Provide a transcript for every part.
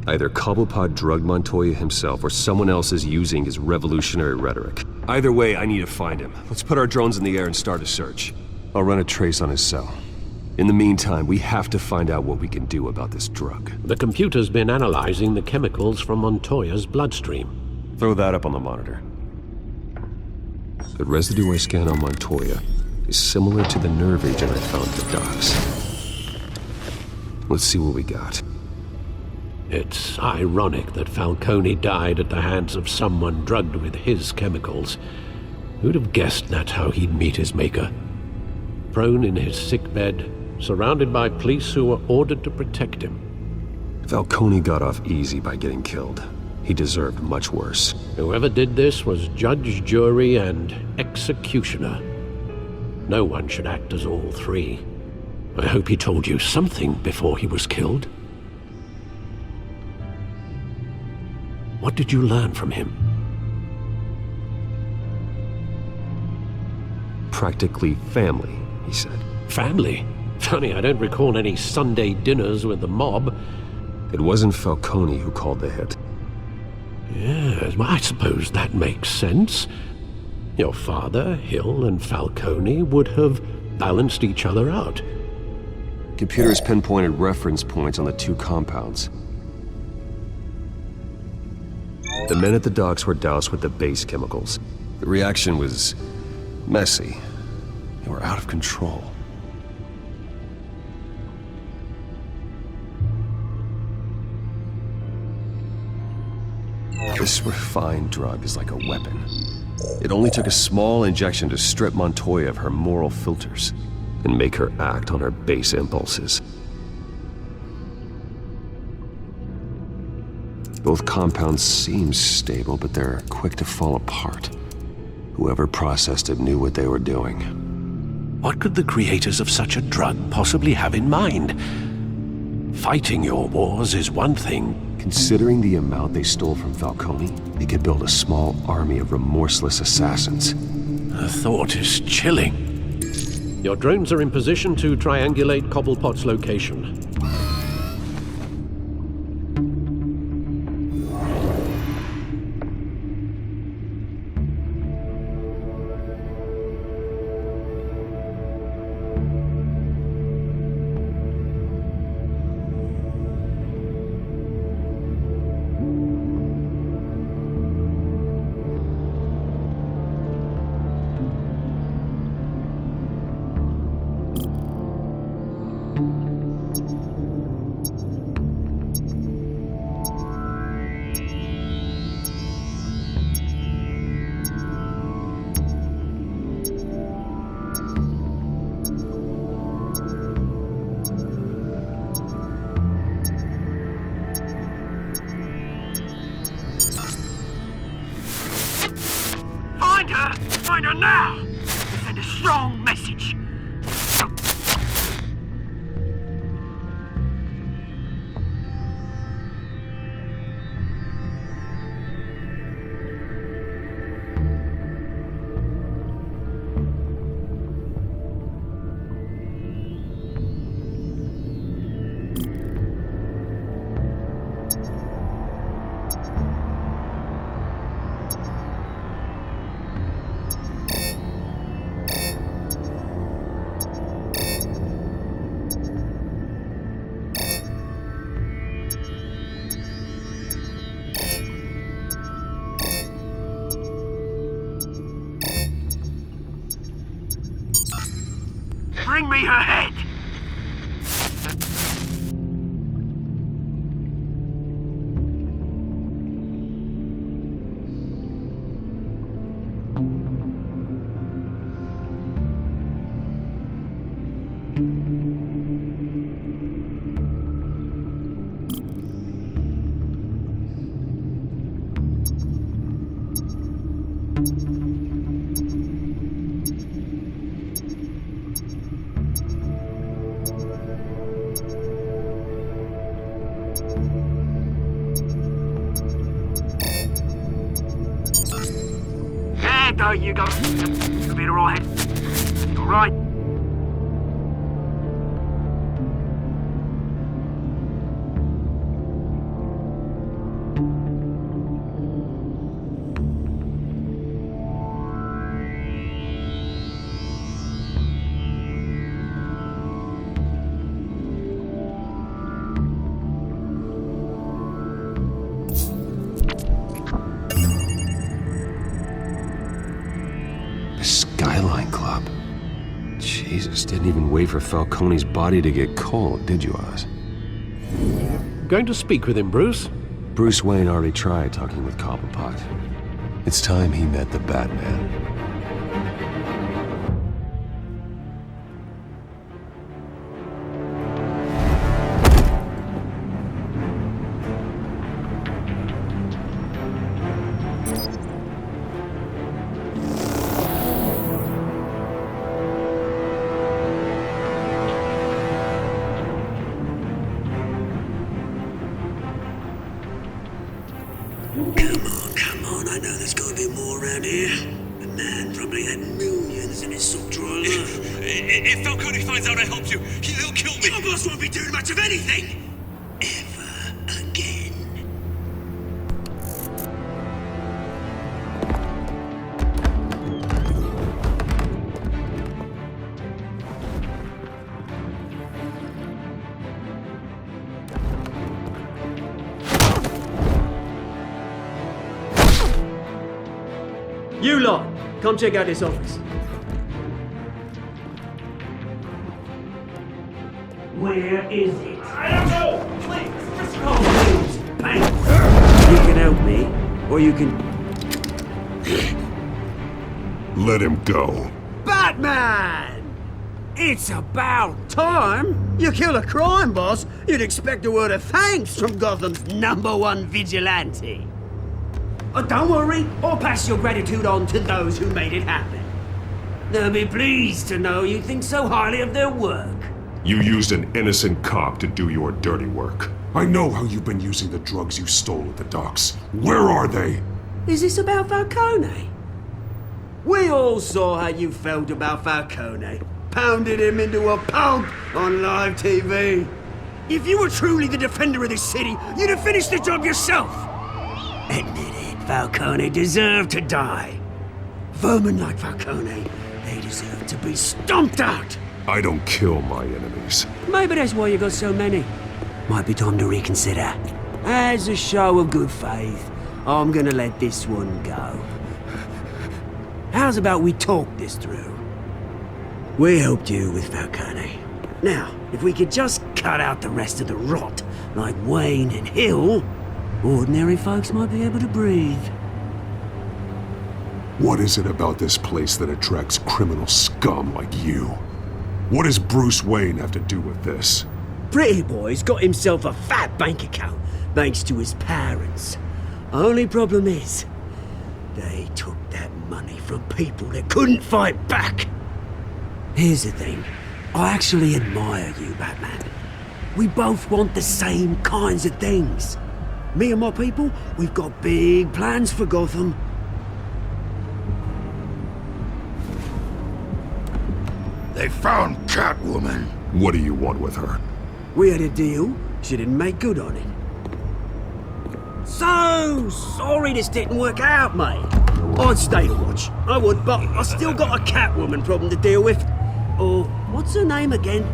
Either Cobblepot drugged Montoya himself or someone else is using his revolutionary rhetoric. Either way, I need to find him. Let's put our drones in the air and start a search. I'll run a trace on his cell. In the meantime, we have to find out what we can do about this drug. The computer's been analyzing the chemicals from Montoya's bloodstream. Throw that up on the monitor. The residue I scanned on Montoya is similar to the nerve agent I found at the docks. Let's see what we got. It's ironic that Falcone died at the hands of someone drugged with his chemicals. Who'd have guessed that's how he'd meet his maker? Prone in his sickbed, surrounded by police who were ordered to protect him. Falcone got off easy by getting killed. He deserved much worse. Whoever did this was judge, jury, and executioner. No one should act as all three. I hope he told you something before he was killed. What did you learn from him? Practically family, he said. Family? Funny, I don't recall any Sunday dinners with the mob. It wasn't Falcone who called the hit. Yes, well, I suppose that makes sense. Your father, Hill, and Falcone would have balanced each other out. Computers pinpointed reference points on the two compounds. The men at the docks were doused with the base chemicals. The reaction was messy. They were out of control. This refined drug is like a weapon. It only took a small injection to strip Montoya of her moral filters and make her act on her base impulses. Both compounds seem stable, but they're quick to fall apart. Whoever processed it knew what they were doing. What could the creators of such a drug possibly have in mind? Fighting your wars is one thing. Considering the amount they stole from Falcone, they could build a small army of remorseless assassins. The thought is chilling. Your drones are in position to triangulate Cobblepot's location. Find her now! Send a strong message. Bring me her head! There you go. You'll be alright. Alright. Didn't even wait for Falcone's body to get cold, did you, Oz? Going to speak with him, Bruce? Bruce Wayne already tried talking with Cobblepot. It's time he met the Batman. Come on, I know there's gotta be more around here. The man probably had millions in his sock drawer. If Falcone finds out I helped you, he'll kill me. Your boss won't be doing much of anything! Ever again. You lot, come check out this office. Where is it? I don't know! Please, just Oh, please, bang. You can help me, or you can... Let him go. Batman! It's about time! You kill a crime boss, you'd expect a word of thanks from Gotham's #1 vigilante. Oh, don't worry, I'll pass your gratitude on to those who made it happen. They'll be pleased to know you think so highly of their work. You used an innocent cop to do your dirty work. I know how you've been using the drugs you stole at the docks. Where are they? Is this about Falcone? We all saw how you felt about Falcone. Pounded him into a pulp on live TV. If you were truly the defender of this city, you'd have finished the job yourself. Admit it, Falcone deserved to die. Vermin like Falcone, they deserve to be stomped out. I don't kill my enemies. Maybe that's why you got so many. Might be time to reconsider. As a show of good faith, I'm gonna let this one go. How's about we talk this through? We helped you with Falcone. Now, if we could just cut out the rest of the rot, like Wayne and Hill, ordinary folks might be able to breathe. What is it about this place that attracts criminal scum like you? What does Bruce Wayne have to do with this? Pretty Boy's got himself a fat bank account, thanks to his parents. Only problem is, they took that money from people that couldn't fight back. Here's the thing, I actually admire you, Batman. We both want the same kinds of things. Me and my people, we've got big plans for Gotham. They found Catwoman. What do you want with her? We had a deal, she didn't make good on it. So sorry this didn't work out, mate. I'd stay to watch, I would, but I still got a Catwoman problem to deal with. Oh, what's her name again?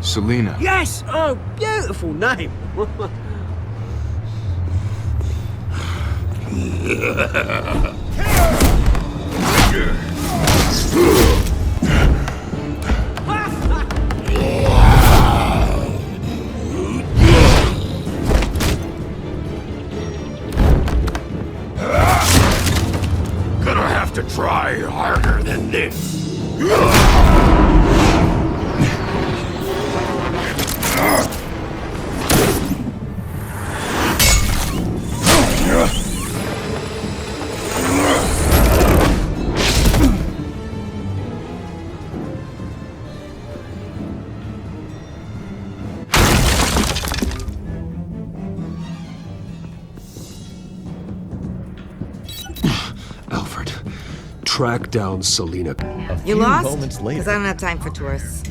Selina. Yes! Oh, beautiful name. Gonna have to try harder than this. Alfred, track down Selina. You lost? Because I don't have time for tourists.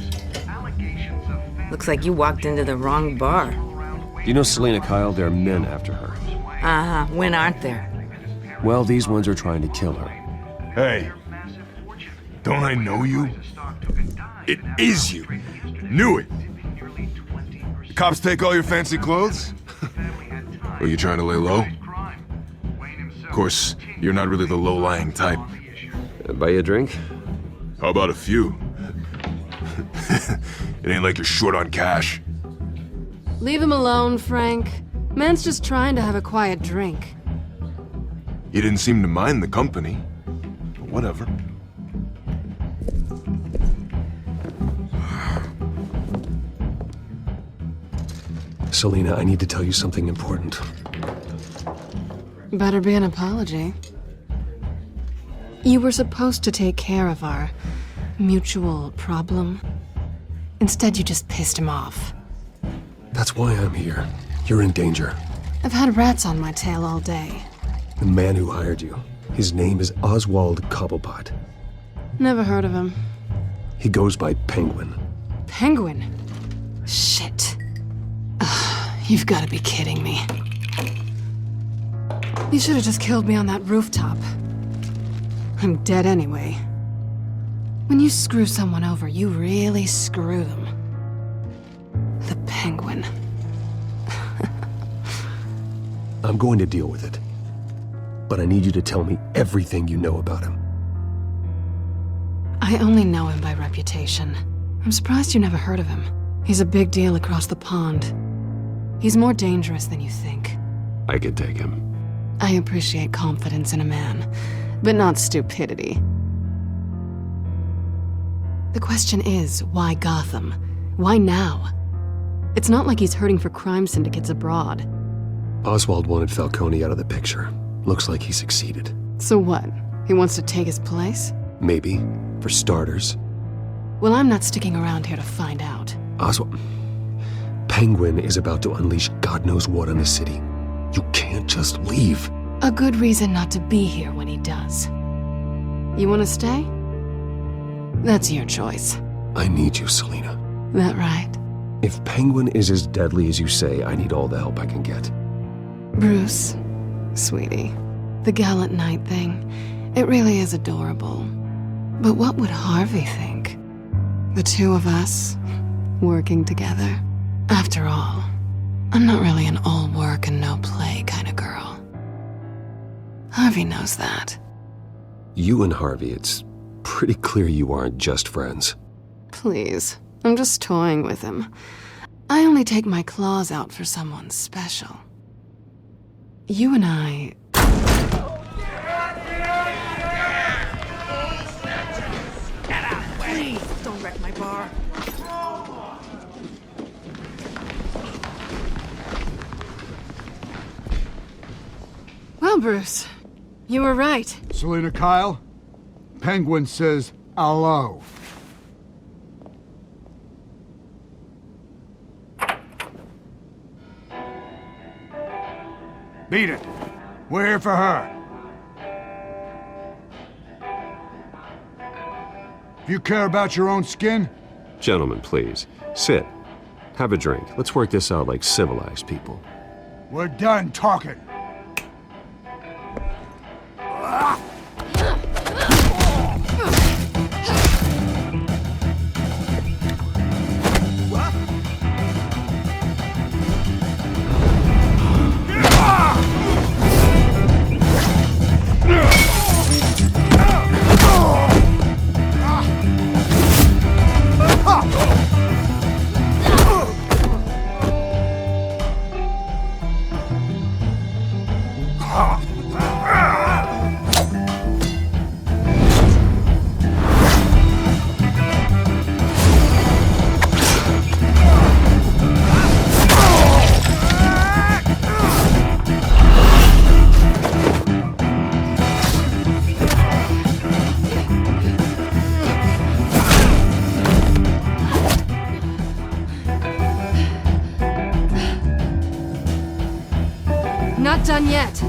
Looks like you walked into the wrong bar. Do you know Selina Kyle? There are men after her. Uh-huh. When aren't there? Well, these ones are trying to kill her. Hey, don't I know you? It is you. Knew it. Cops take all your fancy clothes? Are you trying to lay low? Of course, you're not really the low-lying type. Buy you a drink? How about a few? It ain't like you're short on cash. Leave him alone, Frank. Man's just trying to have a quiet drink. He didn't seem to mind the company. But whatever. Selina, I need to tell you something important. Better be an apology. You were supposed to take care of our mutual problem. Instead, you just pissed him off. That's why I'm here. You're in danger. I've had rats on my tail all day. The man who hired you, his name is Oswald Cobblepot. Never heard of him. He goes by Penguin. Penguin? Shit. Ugh, you've got to be kidding me. You should have just killed me on that rooftop. I'm dead anyway. When you screw someone over, you really screw them. The Penguin. I'm going to deal with it. But I need you to tell me everything you know about him. I only know him by reputation. I'm surprised you never heard of him. He's a big deal across the pond. He's more dangerous than you think. I could take him. I appreciate confidence in a man, but not stupidity. The question is, why Gotham? Why now? It's not like he's hurting for crime syndicates abroad. Oswald wanted Falcone out of the picture. Looks like he succeeded. So what? He wants to take his place? Maybe, for starters. Well, I'm not sticking around here to find out. Oswald... Penguin is about to unleash God knows what on the city. You can't just leave. A good reason not to be here when he does. You want to stay? That's your choice. I need you, Selina. That right? If Penguin is as deadly as you say, I need all the help I can get. Bruce, sweetie, the gallant knight thing, it really is adorable. But what would Harvey think? The two of us, working together. After all, I'm not really an all work and no play kind of girl. Harvey knows that. You and Harvey, it's pretty clear you aren't just friends. Please, I'm just toying with him. I only take my claws out for someone special. You and I... Please, don't wreck my bar. Well, Bruce, you were right. Selina Kyle, Penguin says hello. Beat it. We're here for her. If you care about your own skin... Gentlemen, please. Sit. Have a drink. Let's work this out like civilized people. We're done talking. Not done yet.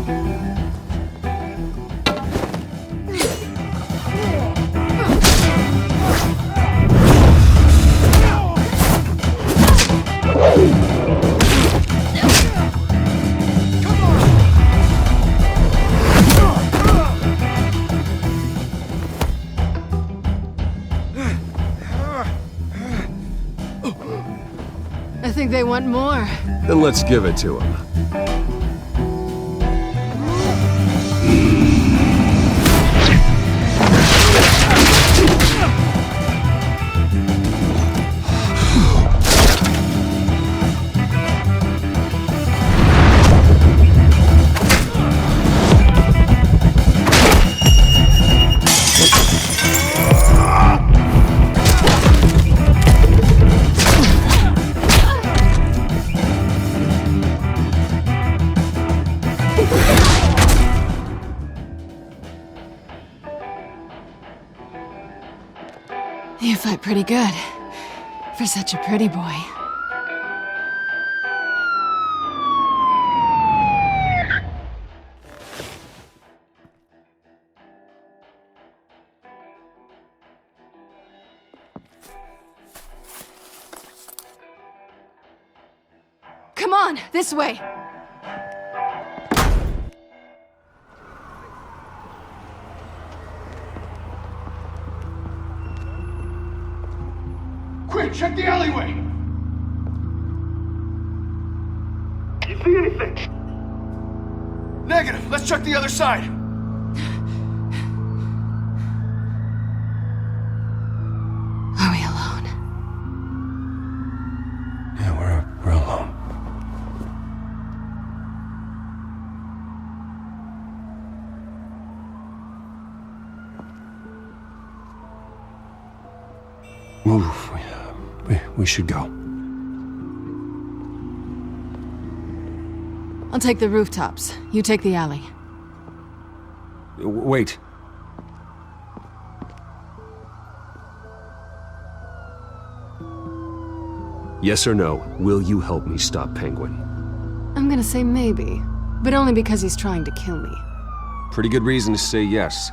I think they want more. Then let's give it to them. You fight pretty good. For such a pretty boy. Come on, this way! Quick, check the alleyway! You see anything? Negative. Let's check the other side. Are we alone? Yeah, we're alone. Move. We should go. I'll take the rooftops. You take the alley. Wait. Yes or no, will you help me stop Penguin? I'm gonna say maybe, but only because he's trying to kill me. Pretty good reason to say yes.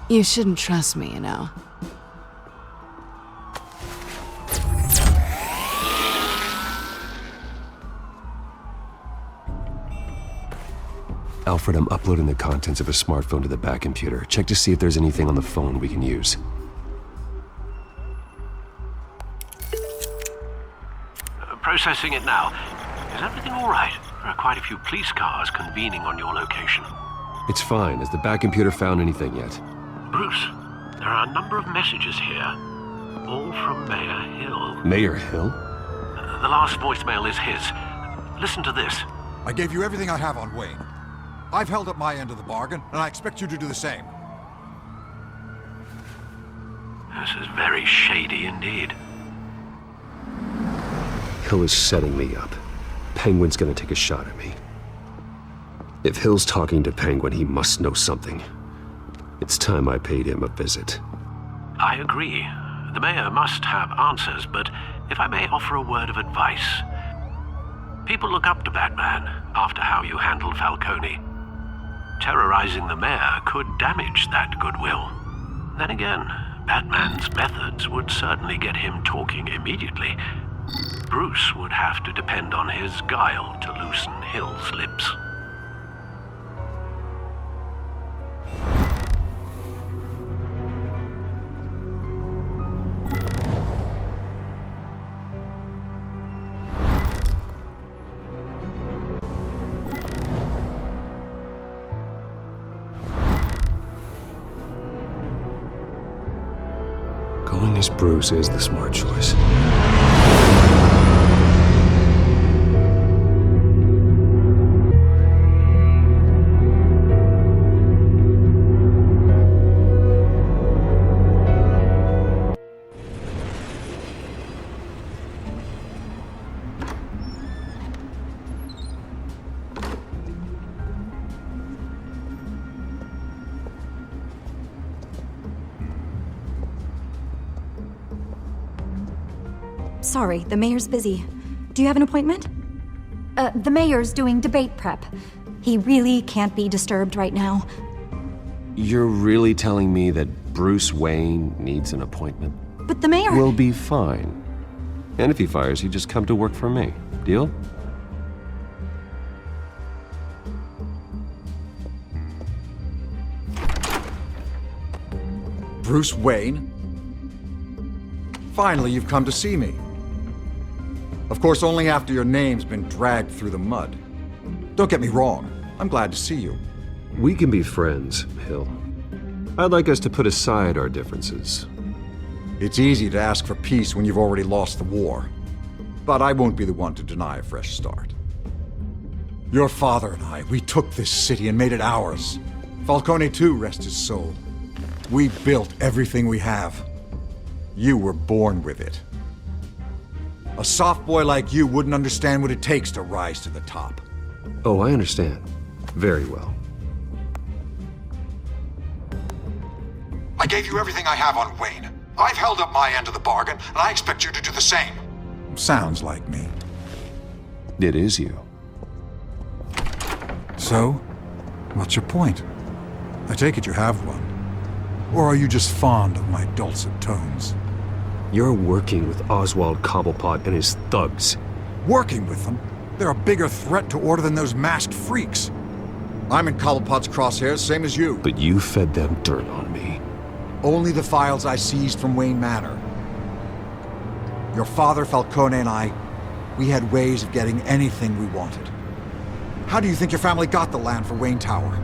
You shouldn't trust me, you know. Alfred, I'm uploading the contents of a smartphone to the back computer. Check to see if there's anything on the phone we can use. Processing it now. Is everything all right? There are quite a few police cars convening on your location. It's fine. Has the back computer found anything yet? Bruce, there are a number of messages here. All from Mayor Hill. Mayor Hill? The last voicemail is his. Listen to this. I gave you everything I have on Wayne. I've held up my end of the bargain, and I expect you to do the same. This is very shady indeed. Hill is setting me up. Penguin's gonna take a shot at me. If Hill's talking to Penguin, he must know something. It's time I paid him a visit. I agree. The mayor must have answers, but if I may offer a word of advice. People look up to Batman after how you handled Falcone. Terrorizing the mayor could damage that goodwill. Then again, Batman's methods would certainly get him talking immediately. Bruce would have to depend on his guile to loosen Hill's lips. Going as Bruce is the smart choice. Sorry, the mayor's busy. Do you have an appointment? The mayor's doing debate prep. He really can't be disturbed right now. You're really telling me that Bruce Wayne needs an appointment? But the mayor... Will be fine. And if he fires you, just come to work for me. Deal? Bruce Wayne? Finally, you've come to see me. Of course, only after your name's been dragged through the mud. Don't get me wrong, I'm glad to see you. We can be friends, Hill. I'd like us to put aside our differences. It's easy to ask for peace when you've already lost the war. But I won't be the one to deny a fresh start. Your father and I, we took this city and made it ours. Falcone too, rest his soul. We built everything we have. You were born with it. A soft boy like you wouldn't understand what it takes to rise to the top. Oh, I understand. Very well. gave you everything I have on Wayne. I've held up my end of the bargain, and I expect you to do the same. Sounds like me. It is you. So, what's your point? I take it you have one. Or are you just fond of my dulcet tones? You're working with Oswald Cobblepot and his thugs. Working with them? They're a bigger threat to order than those masked freaks. I'm in Cobblepot's crosshairs, same as you. But you fed them dirt on me. Only the files I seized from Wayne Manor. Your father, Falcone, and I, we had ways of getting anything we wanted. How do you think your family got the land for Wayne Tower?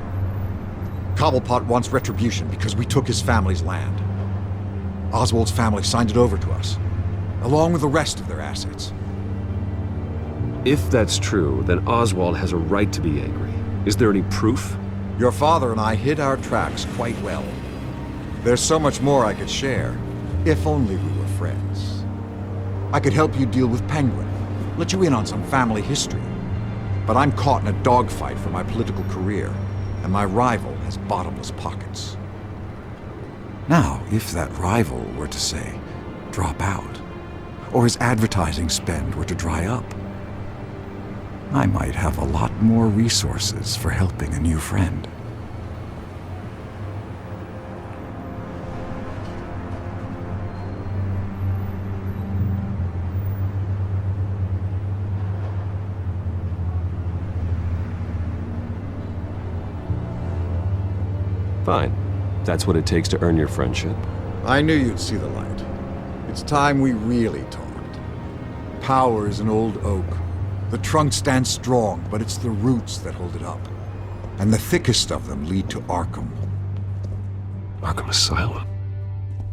Cobblepot wants retribution because we took his family's land. Oswald's family signed it over to us, along with the rest of their assets. If that's true, then Oswald has a right to be angry. Is there any proof? Your father and I hid our tracks quite well. There's so much more I could share, if only we were friends. I could help you deal with Penguin, let you in on some family history. But I'm caught in a dogfight for my political career, and my rival has bottomless pockets. Now, if that rival were to, say, drop out, or his advertising spend were to dry up, I might have a lot more resources for helping a new friend. Fine. That's what it takes to earn your friendship. I knew you'd see the light. It's time we really talked. Power is an old oak. The trunk stands strong, but it's the roots that hold it up. And the thickest of them lead to Arkham. Arkham Asylum?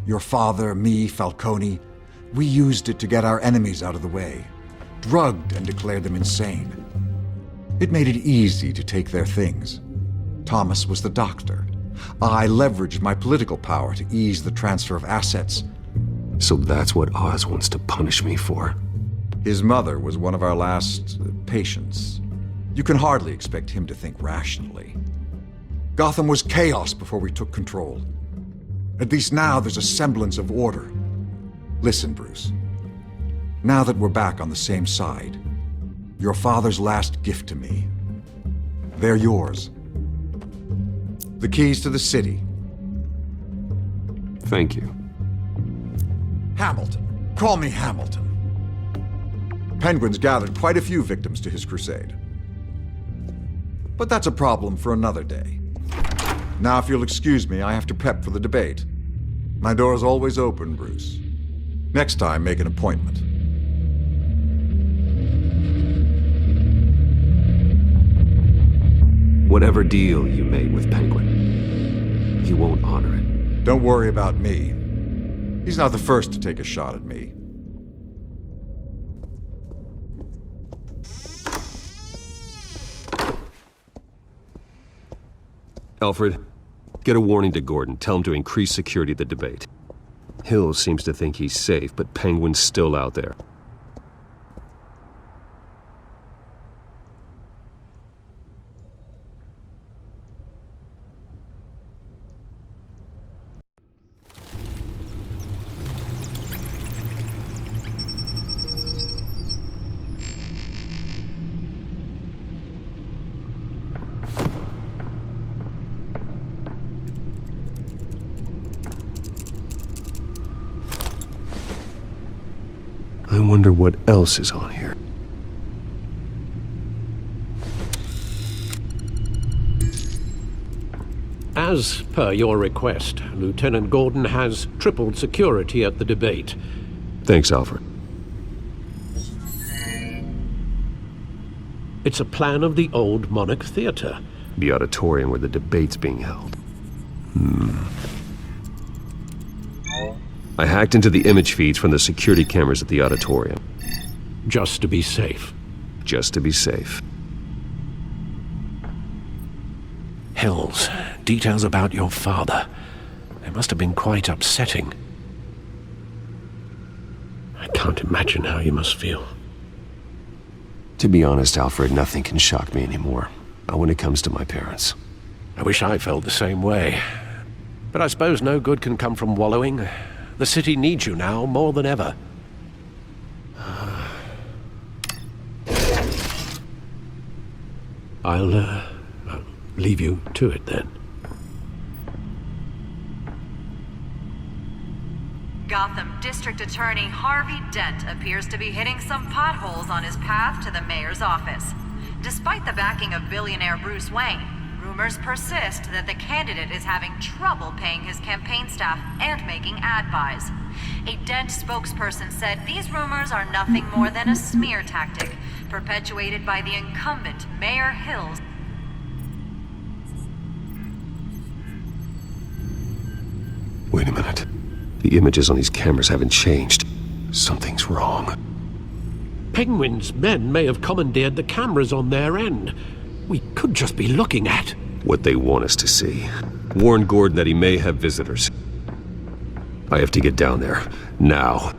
Your father, me, Falcone, we used it to get our enemies out of the way. Drugged and declared them insane. It made it easy to take their things. Thomas was the doctor. I leveraged my political power to ease the transfer of assets. So that's what Oz wants to punish me for? His mother was one of our last patients. You can hardly expect him to think rationally. Gotham was chaos before we took control. At least now there's a semblance of order. Listen, Bruce. Now that we're back on the same side, your father's last gift to me, they're yours. The keys to the city. Thank you. Hamilton. Call me Hamilton. Penguin's gathered quite a few victims to his crusade. But that's a problem for another day. Now, if you'll excuse me, I have to prep for the debate. My door is always open, Bruce. Next time, make an appointment. Whatever deal you made with Penguin, he won't honor it. Don't worry about me. He's not the first to take a shot at me. Alfred, get a warning to Gordon. Tell him to increase security at the debate. Hill seems to think he's safe, but Penguin's still out there. I wonder what else is on here. As per your request, Lieutenant Gordon has tripled security at the debate. Thanks, Alfred. It's a plan of the old Monarch Theater. The auditorium where the debate's being held. I hacked into the image feeds from the security cameras at the auditorium. Just to be safe. Just to be safe. Hills, details about your father. They must have been quite upsetting. I can't imagine how you must feel. To be honest, Alfred, nothing can shock me anymore. Not when it comes to my parents. I wish I felt the same way. But I suppose no good can come from wallowing. The city needs you now more than ever. I'll leave you to it then. Gotham District Attorney Harvey Dent appears to be hitting some potholes on his path to the mayor's office. Despite the backing of billionaire Bruce Wayne, rumors persist that the candidate is having trouble paying his campaign staff and making ad buys. A Dent spokesperson said these rumors are nothing more than a smear tactic, perpetuated by the incumbent Mayor Hills. Wait a minute. The images on these cameras haven't changed. Something's wrong. Penguin's men may have commandeered the cameras on their end. We could just be looking at what they want us to see. Warn Gordon that he may have visitors. I have to get down there. Now.